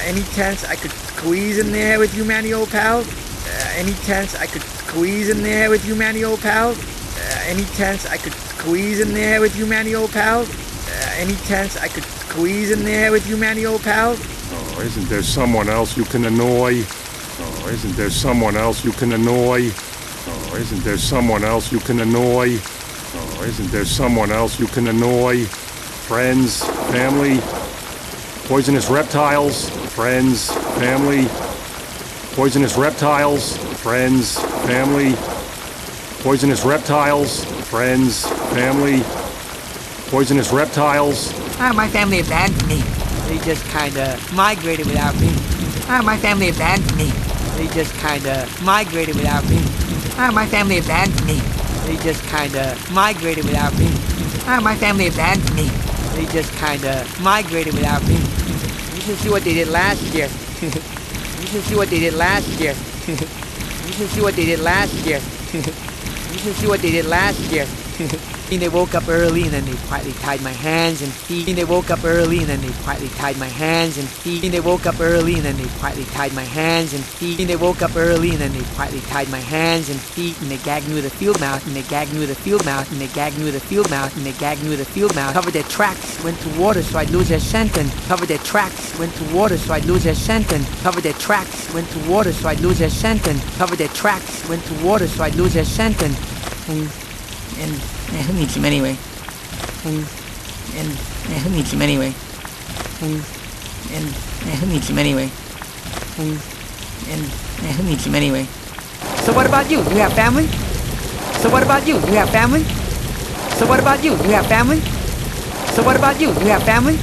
Any chance I could squeeze in there with you, Manny, old pal? Any chance I could squeeze in there with you, Manny, old pal? Any chance I could squeeze in there with you, Manny, old pal? Any chance I could squeeze in there with you, Manny, old pal? Oh, isn't there someone else you can annoy? Oh, isn't there someone else you can annoy? Oh, isn't there someone else you can annoy? Oh, isn't there someone else you can annoy? Friends, family, poisonous reptiles, friends, family, poisonous reptiles, friends, family, poisonous reptiles, friends, family, poisonous reptiles. My family abandoned me. They just kinda migrated without me. My family abandoned me. They just kinda migrated without me. My family abandoned me. They just kinda migrated without me. My family abandoned me. They just kinda migrated without me. You should see what they did last year. You should see what they did last year. You should see what they did last year. You should see what they did last year. They woke up early and then they quietly tied my hands and feet. They woke up early and then they quietly tied my hands and feet. They woke up early and then they quietly tied my hands and feet. They woke up early and then they quietly tied my hands and feet. And they gagged me with a field mount. And they gagged me with a field mount. And they gagged me with a field mount. And they gagged me with a field mount. Covered their tracks, went to water so I'd lose their scent. And covered their tracks, went to water so I'd lose their scent. And covered their tracks, went to water so I'd lose their scent. And covered their tracks, went to water so I'd lose their scent. And who needs him anyway? And who needs him anyway? And who needs him anyway? And who needs him anyway? So what about you? You have family? So what about you? You have family? So what about you? You have family? So what about you? You have family?